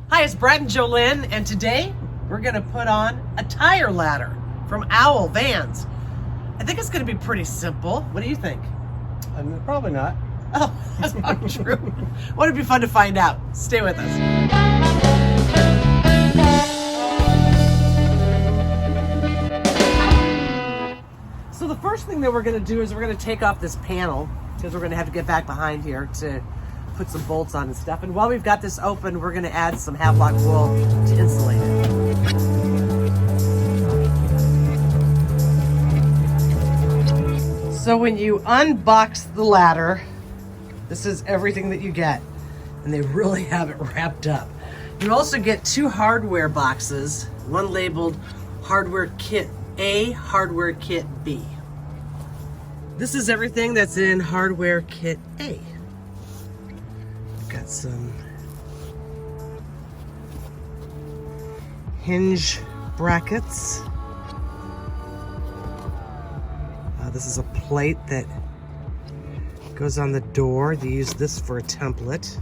Hi, it's Brett and Jolynn, and today we're gonna put on a tire ladder from Owl Vans. I think it's gonna be pretty simple. What do you think? Probably not. Oh, that's not true. Wouldn't it be fun to find out? Stay with us. So the first thing that we're gonna do is we're gonna take off this panel because we're gonna have to get back behind here to put some bolts on and stuff. And while we've got this open, we're gonna add some Havelock Wool to insulate it. So when you unbox the ladder, this is everything that you get. And they really have it wrapped up. You also get two hardware boxes, one labeled Hardware Kit A, Hardware Kit B. This is everything that's in Hardware Kit A. Got some hinge brackets. This is a plate that goes on the door. You use this for a template.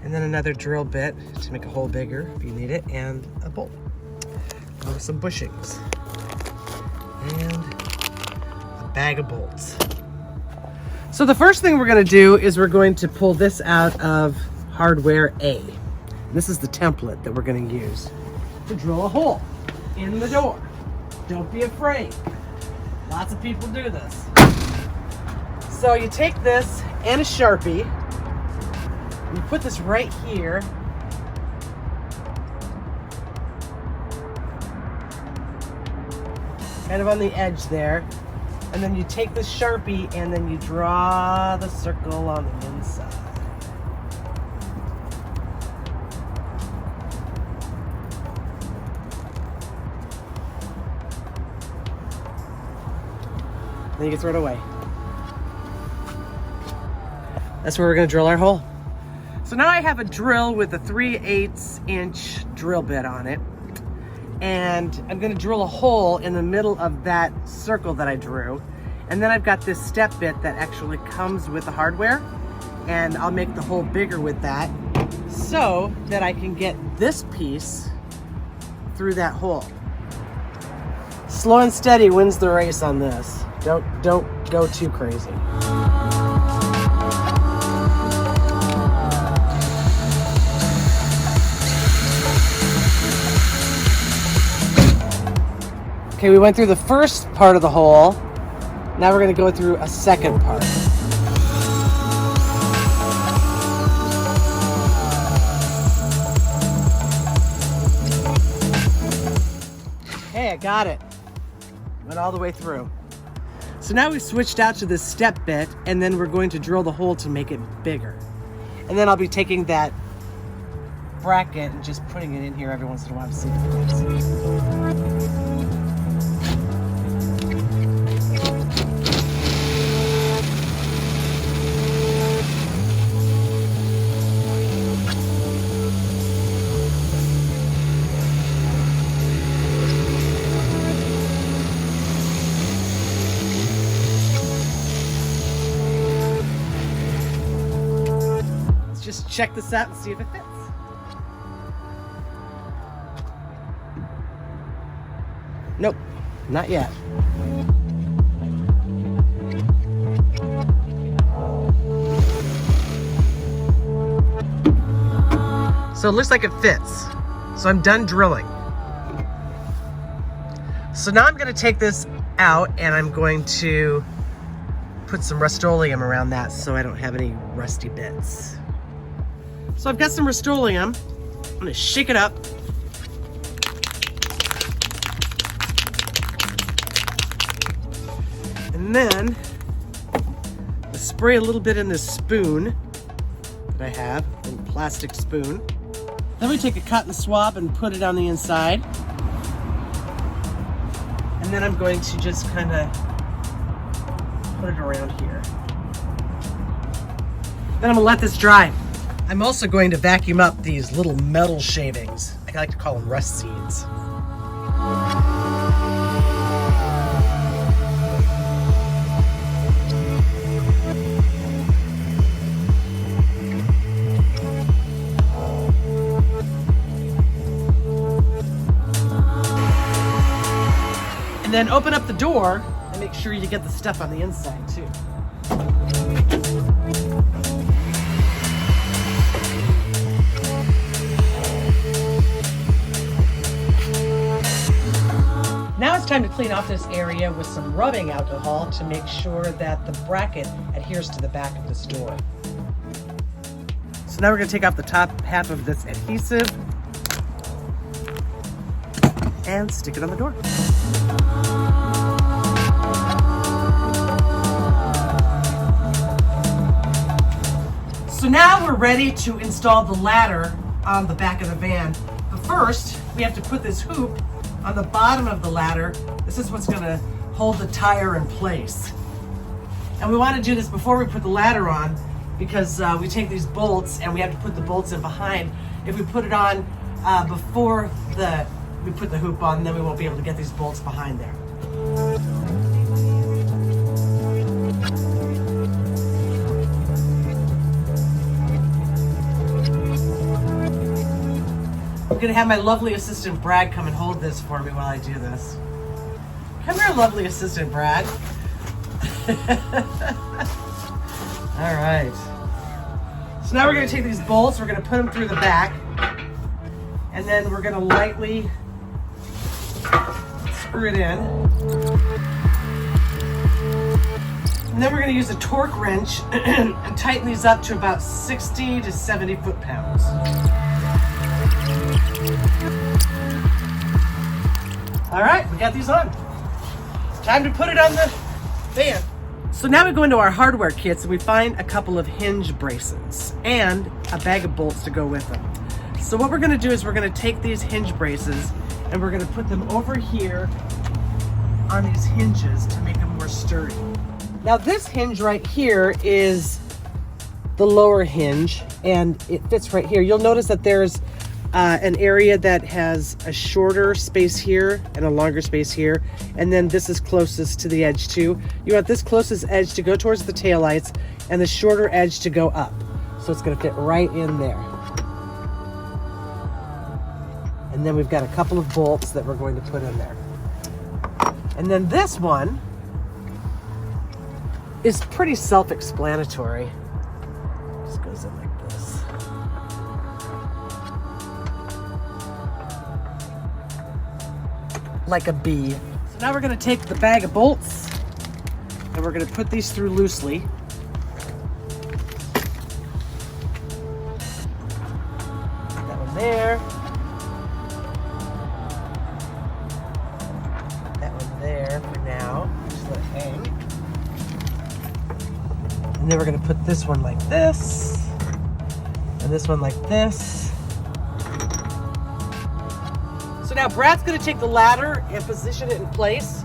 And then another drill bit to make a hole bigger if you need it, and a bolt. With some bushings. And a bag of bolts. So the first thing we're going to do is we're going to pull this out of Hardware A. This is the template that we're going to use to drill a hole in the door. Don't be afraid. Lots of people do this. So you take this and a Sharpie, and you put this right here. Kind of on the edge there. And then you take the Sharpie and then you draw the circle on the inside. Then you can throw it away. That's where we're going to drill our hole. So now I have a drill with a 3/8 inch drill bit on it. And I'm going to drill a hole in the middle of that circle that I drew. And then I've got this step bit that actually comes with the hardware. And I'll make the hole bigger with that so that I can get this piece through that hole. Slow and steady wins the race on this. Don't go too crazy. Okay, we went through the first part of the hole. Now we're going to go through a second part. Hey, I got it. Went all the way through. So now we've switched out to this step bit, and then we're going to drill the hole to make it bigger. And then I'll be taking that bracket and just putting it in here every once in a while to see if it fits. Just check this out and see if it fits. Nope, not yet. So it looks like it fits. So I'm done drilling. So now I'm going to take this out and I'm going to put some Rust-Oleum around that so I don't have any rusty bits. So I've got some Rust-Oleum. I'm going to shake it up. And then I spray a little bit in this spoon that I have, a little plastic spoon. Then we take a cotton swab and put it on the inside. And then I'm going to just kind of put it around here. Then I'm going to let this dry. I'm also going to vacuum up these little metal shavings. I like to call them rust seeds. then open up the door and make sure you get the stuff on the inside too. Now it's time to clean off this area with some rubbing alcohol to make sure that the bracket adheres to the back of this door. So now we're going to take off the top half of this adhesive and stick it on the door. So now we're ready to install the ladder on the back of the van. But first, we have to put this hoop on the bottom of the ladder. This is what's gonna hold the tire in place. And we wanna do this before we put the ladder on because we take these bolts and we have to put the bolts in behind. If we put it on before we put the hoop on, then we won't be able to get these bolts behind there. I'm gonna have my lovely assistant Brad come and hold this for me while I do this. Come here, lovely assistant Brad. All right. So now we're gonna take these bolts, we're gonna put them through the back, and then we're gonna lightly screw it in. And then we're gonna use a torque wrench and tighten these up to about 60 to 70 foot-pounds. All right, we got these on. Time to put it on the van. So now we go into our hardware kits and we find a couple of hinge braces and a bag of bolts to go with them. So what we're gonna do is we're gonna take these hinge braces and we're gonna put them over here on these hinges to make them more sturdy. Now this hinge right here is the lower hinge and it fits right here. You'll notice that there's an area that has a shorter space here and a longer space here, and then this is closest to the edge too. You want this closest edge to go towards the taillights and the shorter edge to go up. So it's gonna fit right in there. And then we've got a couple of bolts that we're going to put in there. And then this one is pretty self-explanatory. Just goes in like this. Like a bee. So now we're gonna take the bag of bolts and we're gonna put these through loosely. That one there. That one there for now. Just let it hang. And then we're gonna put this one like this. And this one like this. So now Brad's gonna take the ladder and position it in place,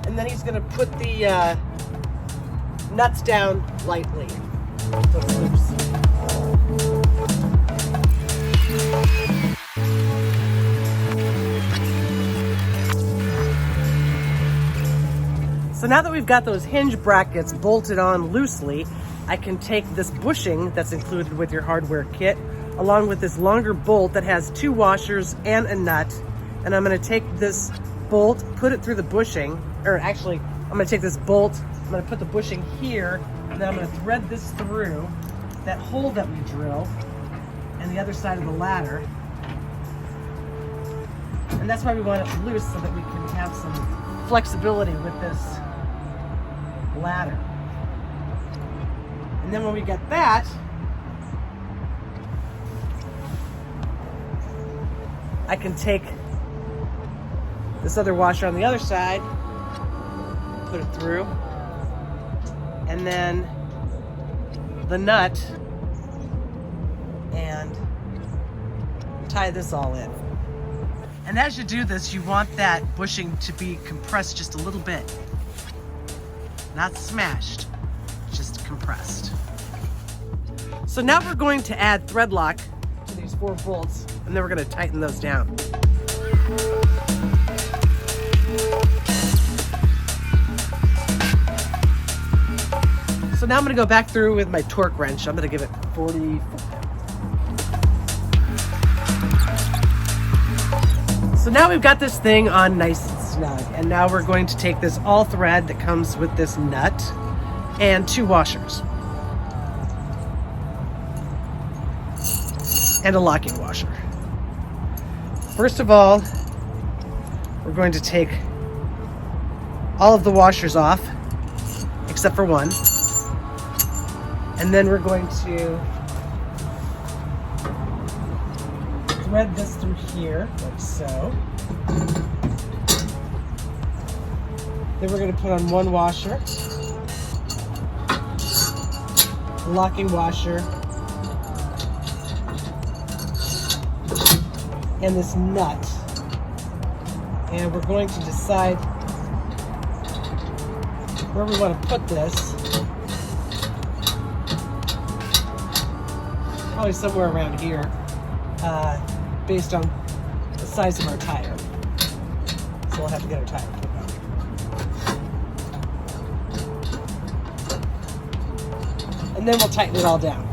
and then he's gonna put the nuts down lightly. So it's loose. So now that we've got those hinge brackets bolted on loosely, I can take this bushing that's included with your hardware kit, along with this longer bolt that has 2 washers and a nut. And I'm gonna take this bolt, put it through the bushing, or actually, I'm gonna take this bolt, I'm gonna put the bushing here, and then I'm gonna thread this through that hole that we drilled and the other side of the ladder. And that's why we want it loose, so that we can have some flexibility with this ladder. And then when we get that, I can take this other washer on the other side, put it through, and then the nut, and tie this all in. And as you do this, you want that bushing to be compressed just a little bit. Not smashed, just compressed. So now we're going to add thread lock to these 4 bolts, and then we're going to tighten those down. So now I'm going to go back through with my torque wrench. I'm going to give it 40 foot-pounds. So now we've got this thing on nice and snug. And now we're going to take this all thread that comes with this nut and 2 washers. And a locking washer. First of all, we're going to take all of the washers off, except for one. And then we're going to thread this through here, like so. Then we're going to put on 1 washer, a locking washer, and this nut. And we're going to decide where we want to put this. Probably somewhere around here, based on the size of our tire. So we'll have to get our tire put on. And then we'll tighten it all down.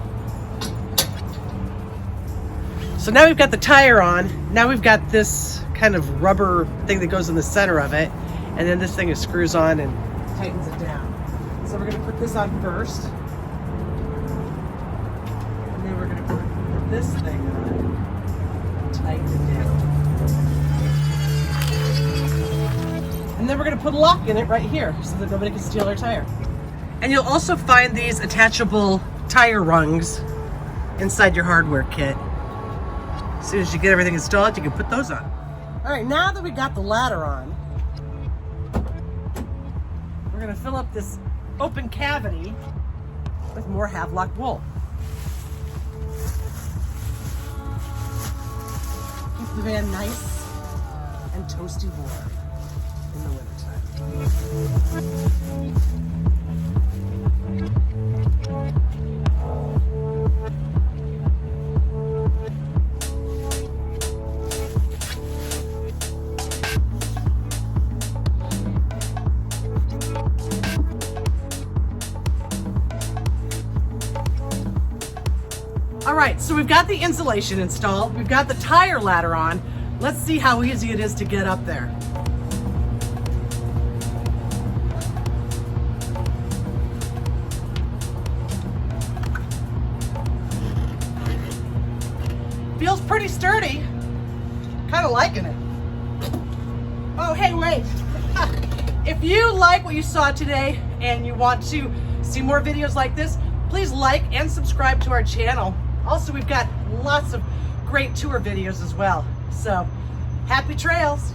So now we've got the tire on. Now we've got this kind of rubber thing that goes in the center of it. And then this thing is screws on and tightens it down. So we're going to put this on first. And then we're going to put this thing on. Tighten it down. And then we're going to put a lock in it right here so that nobody can steal our tire. And you'll also find these attachable tire rungs inside your hardware kit. As soon as you get everything installed, you can put those on. All right, now that we got the ladder on, we're gonna fill up this open cavity with more Havelock wool. Keep the van nice and toasty warm in the wintertime. All right, so we've got the insulation installed. We've got the tire ladder on. Let's see how easy it is to get up there. Feels pretty sturdy. Kind of liking it. Oh, hey, wait. If you like what you saw today and you want to see more videos like this, please like and subscribe to our channel. Also, we've got lots of great tour videos as well. So, happy trails.